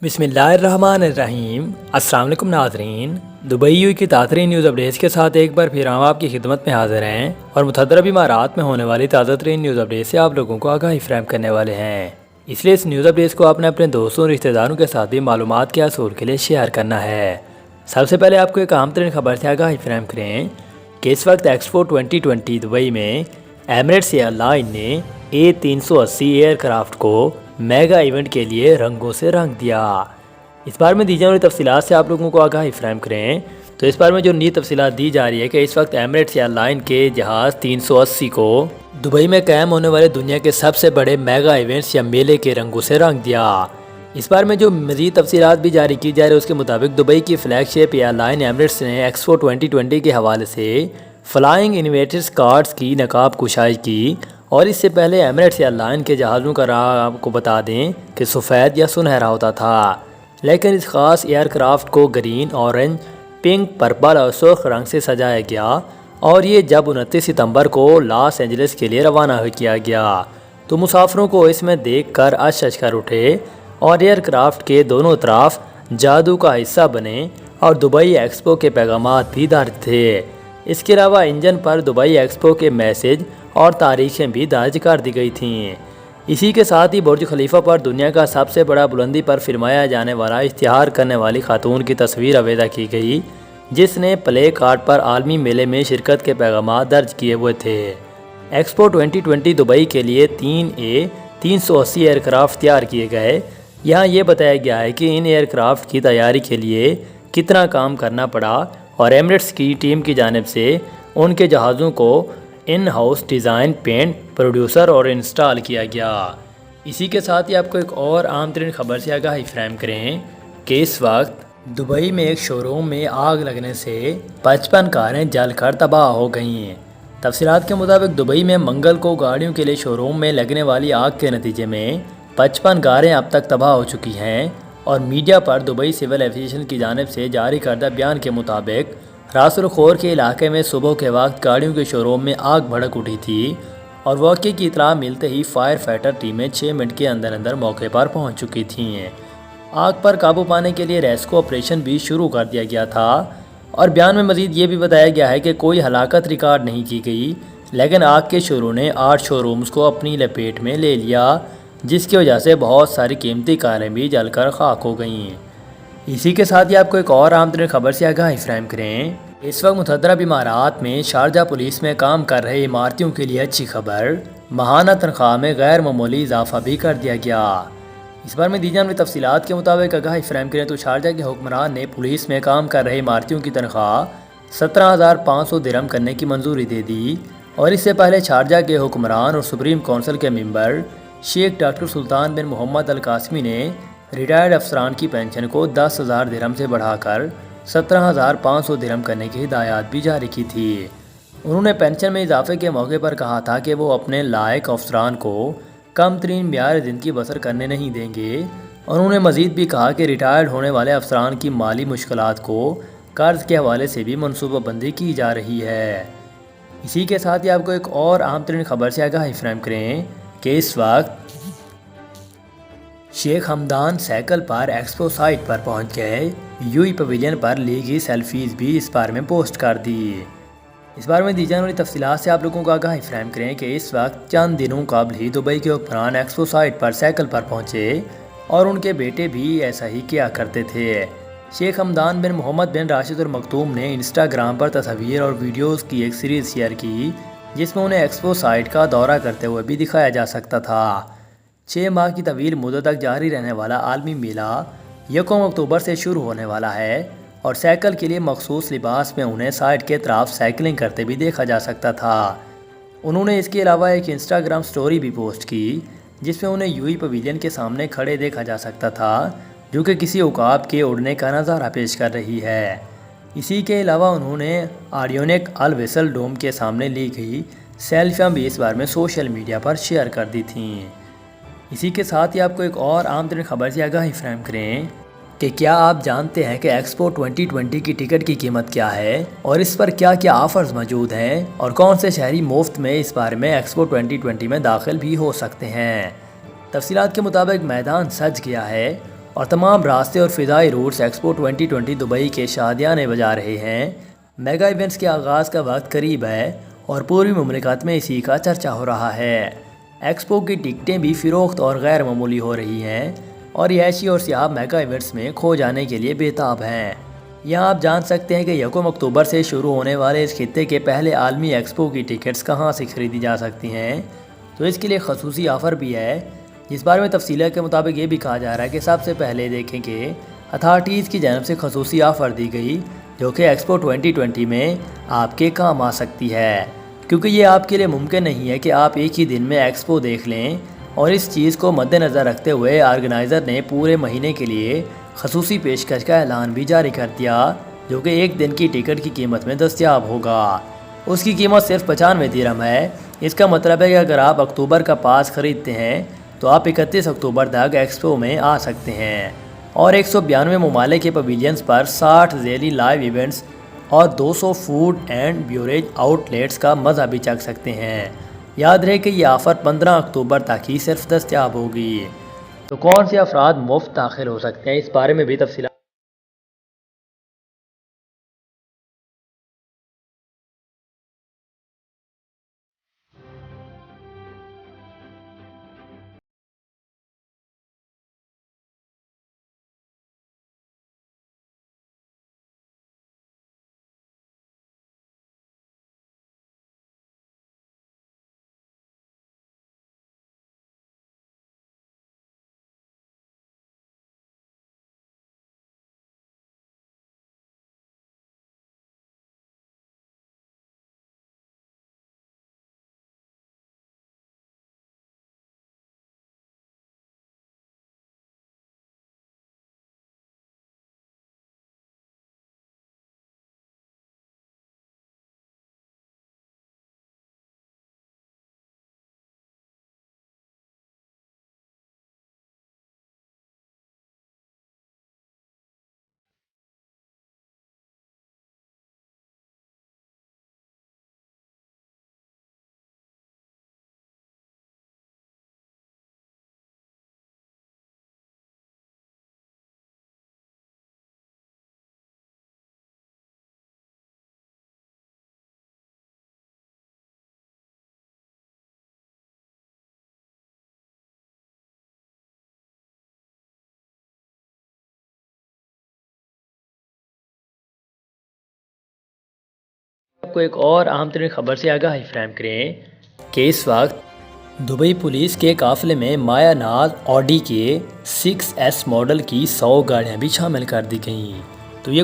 بسم اللہ الرحمن الرحیم۔ السلام علیکم ناظرین، دبئی یو کی تازہ ترین نیوز اپڈیٹس کے ساتھ ایک بار پھر ہم آپ کی خدمت میں حاضر ہیں اور متحدہ امارات میں ہونے والی تازہ ترین نیوز اپڈیٹ سے آپ لوگوں کو آگاہی فراہم کرنے والے ہیں۔ اس لیے اس نیوز اپڈیٹس کو آپ نے اپنے دوستوں اور رشتہ داروں کے ساتھ بھی معلومات کے حصول کے لیے شیئر کرنا ہے۔ سب سے پہلے آپ کو ایک اہم ترین خبر سے آگاہی فراہم کریں کہ اس وقت ایکسپو 2020 دبئی میں ایمریٹس ایئر لائن نے A380 ایئر کرافٹ کو میگا ایونٹ کے لیے رنگوں سے رنگ دیا۔ اس بارے میں دی جانے والی تفصیلات سے آپ لوگوں کو آگاہی فراہم کریں تو اس بارے میں جو نئی تفصیلات دی جا رہی ہے کہ اس وقت ایمریٹس ایئر لائن کے جہاز 380 کو دبئی میں قائم ہونے والے دنیا کے سب سے بڑے میگا ایونٹس یا میلے کے رنگوں سے رنگ دیا۔ اس بارے میں جو مزید تفصیلات بھی جاری کی جا رہی ہے اس کے مطابق دبئی کی فلیگ شپ ایئر لائن ایمریٹس نے ایکسپو 2020 کے حوالے سے فلائنگ انویٹرز کارڈز کی نقاب کشائی کی، اور اس سے پہلے ایمریٹس ایئر لائن کے جہازوں کا رنگ آپ کو بتا دیں کہ سفید یا سنہرا ہوتا تھا، لیکن اس خاص ایئر کرافٹ کو گرین، اورنج، پنک، پرپل اور سرخ رنگ سے سجایا گیا، اور یہ جب 29 ستمبر کو لاس اینجلس کے لیے روانہ کیا گیا تو مسافروں کو اس میں دیکھ کر اشش کر اٹھے اور ایئر کرافٹ کے دونوں طرف جادو کا حصہ بنے اور دبئی ایکسپو کے پیغامات بھی درج تھے۔ اس کے علاوہ انجن پر دبئی ایکسپو کے میسج اور تاریخیں بھی درج کر دی گئی تھیں۔ اسی کے ساتھ ہی برج خلیفہ پر دنیا کا سب سے بڑا بلندی پر فرمایا جانے والا اشتہار کرنے والی خاتون کی تصویر آویزہ کی گئی، جس نے پلے کارڈ پر عالمی میلے میں شرکت کے پیغامات درج کیے ہوئے تھے۔ ایکسپو 2020 دبئی کے لیے 380 ایئر کرافٹ تیار کیے گئے۔ یہاں یہ بتایا گیا ہے کہ ان ایئر کرافٹ کی تیاری کے لیے کتنا کام کرنا پڑا، اور ایمریٹس کی ٹیم کی جانب سے ان کے جہازوں کو in house design, paint, producer اور انسٹال کیا گیا۔ اسی کے ساتھ ہی آپ کو ایک اور عام ترین خبر سے آگاہی فراہم کریں کہ اس وقت دبئی میں ایک شو روم میں آگ لگنے سے 55 کاریں جل کر تباہ ہو گئیں۔ تفصیلات کے مطابق دبئی میں منگل کو گاڑیوں کے لیے شو روم میں لگنے والی آگ کے نتیجے میں 55 کاریں اب تک تباہ ہو چکی ہیں، اور میڈیا پر دبئی سول ایویشن کی جانب سے جاری کردہ بیان کے مطابق راس الخور کے علاقے میں صبح کے وقت گاڑیوں کے شو روم میں آگ بھڑک اٹھی تھی، اور واقعے کی اطلاع ملتے ہی فائر فائٹر ٹیمیں 6 منٹ کے اندر موقع پر پہنچ چکی تھیں۔ آگ پر قابو پانے کے لیے ریسکیو آپریشن بھی شروع کر دیا گیا تھا، اور بیان میں مزید یہ بھی بتایا گیا ہے کہ کوئی ہلاکت ریکارڈ نہیں کی گئی، لیکن آگ کے شعلوں نے 8 شو رومز کو اپنی لپیٹ میں لے لیا، جس کی وجہ سے بہت ساری قیمتی کاریں بھی جل کر خاک ہو گئیں۔ اسی کے ساتھ ہی آپ کو ایک اور عام ترین خبر سے آگاہی فراہم کریں۔ اس وقت متحدہ امارات میں شارجہ پولیس میں کام کر رہے عمارتیوں کے لیے اچھی خبر، ماہانہ تنخواہ میں غیر معمولی اضافہ بھی کر دیا گیا۔ اس بارے میں دی جانے والی تفصیلات کے مطابق آگاہی فراہم کریں تو شارجہ کے حکمران نے پولیس میں کام کر رہے عمارتیوں کی تنخواہ 17,500 درہم کرنے کی منظوری دے دی، اور اس سے پہلے شارجہ کے حکمران اور سپریم کونسل کے ممبر شیخ ڈاکٹر سلطان بن محمد القاسمی نے ریٹائرڈ افسران کی پینشن کو 10,000 درہم سے بڑھا کر 17,500 درہم کرنے کی ہدایات بھی جاری کی تھی۔ انہوں نے پینشن میں اضافے کے موقع پر کہا تھا کہ وہ اپنے لائق افسران کو کم ترین معیار زندگی بسر کرنے نہیں دیں گے، اور انہوں نے مزید بھی کہا کہ ریٹائرڈ ہونے والے افسران کی مالی مشکلات کو قرض کے حوالے سے بھی منصوبہ بندی کی جا رہی ہے۔ اسی کے ساتھ ہی آپ کو ایک اور اہم ترین خبر سے آگاہی فراہم کریں کہ اس وقت شیخ حمدان سائیکل پر ایکسپو سائٹ پر پہنچ گئے، یوئی پویلین پر لی گئی سیلفیز بھی اس بارے میں پوسٹ کر دی۔ اس بارے میں دی جانے والی تفصیلات سے آپ لوگوں کو آگاہی فراہم کریں کہ اس وقت چند دنوں قبل ہی دبئی کے حکمران ایکسپو سائٹ پر سائیکل پر پہنچے، اور ان کے بیٹے بھی ایسا ہی کیا کرتے تھے۔ شیخ حمدان بن محمد بن راشد المکتوم نے انسٹاگرام پر تصاویر اور ویڈیوز کی ایک سیریز شیئر کی، جس میں انہیں ایکسپو سائٹ کا دورہ کرتے ہوئے بھی دکھایا جا سکتا تھا۔ 6 ماہ کی طویل مدت تک جاری رہنے والا عالمی میلہ 1 اکتوبر سے شروع ہونے والا ہے، اور سائیکل کے لیے مخصوص لباس میں انہیں سائٹ کے اطراف سائیکلنگ کرتے بھی دیکھا جا سکتا تھا۔ انہوں نے اس کے علاوہ ایک انسٹاگرام سٹوری بھی پوسٹ کی، جس میں انہیں یوئی پویلین کے سامنے کھڑے دیکھا جا سکتا تھا، جو کہ کسی عقاب کے اڑنے کا نظارہ پیش کر رہی ہے۔ اسی کے علاوہ انہوں نے آریونک الویسل ڈوم کے سامنے لی گئی سیلفیاں بھی اس بار میں سوشل میڈیا پر شیئر کر دی تھیں۔ اسی کے ساتھ ہی آپ کو ایک اور عام ترین خبر سے آگاہی فراہم کریں کہ کیا آپ جانتے ہیں کہ ایکسپو 2020 کی ٹکٹ کی قیمت کیا ہے، اور اس پر کیا کیا آفرز موجود ہیں، اور کون سے شہری مفت میں اس بارے میں ایکسپو 2020 میں داخل بھی ہو سکتے ہیں۔ تفصیلات کے مطابق میدان سج گیا ہے، اور تمام راستے اور فضائی روٹس ایکسپو 2020 دبئی کے شادیانے بجا رہے ہیں۔ میگا ایونٹس کے آغاز کا وقت قریب ہے اور پوری مملکت میں اسی کا چرچا ہو رہا ہے۔ ایکسپو کی ٹکٹیں بھی فروخت اور غیر معمولی ہو رہی ہیں اور رہائشی اور سیاح میگا ایونٹس میں کھو جانے کے لیے بےتاب ہیں۔ یہاں آپ جان سکتے ہیں کہ 1 اکتوبر سے شروع ہونے والے اس خطے کے پہلے عالمی ایکسپو کی ٹکٹس کہاں سے خریدی جا سکتی ہیں، تو اس کے لیے خصوصی آفر بھی ہے، جس بارے میں تفصیلات کے مطابق یہ بھی کہا جا رہا ہے کہ سب سے پہلے دیکھیں کہ اتھارٹیز کی جانب سے خصوصی آفر دی گئی جو کہ ایکسپو 2020 میں آپ کے کام آ سکتی ہے، کیونکہ یہ آپ کے لیے ممکن نہیں ہے کہ آپ ایک ہی دن میں ایکسپو دیکھ لیں، اور اس چیز کو مد نظر رکھتے ہوئے آرگنائزر نے پورے مہینے کے لیے خصوصی پیشکش کا اعلان بھی جاری کر دیا، جو کہ ایک دن کی ٹکٹ کی قیمت میں دستیاب ہوگا۔ اس کی قیمت صرف 95 درہم ہے۔ اس کا مطلب ہے کہ اگر آپ اکتوبر کا پاس خریدتے ہیں تو آپ 31 اکتوبر تک ایکسپو میں آ سکتے ہیں اور 192 ممالک کے پویلینز پر 60 ذیلی لائیو ایونٹس اور 200 food and beverage out let's کا مزہ بھی چکھ سکتے ہیں۔ یاد رہے کہ یہ آفر 15 اکتوبر تک ہی صرف دستیاب ہوگی۔ تو کون سے افراد مفت داخل ہو سکتے ہیں، اس بارے میں بھی تفصیلات آپ کو ایک اور اہم ترین خبر سے آگاہی فراہم کریں کہ اس وقت دبئی پولیس کے قافلے میں مایا ناز آڈی کے 6S ماڈل کی 100 گاڑیاں بھی شامل کر دی گئیں۔ تو یہ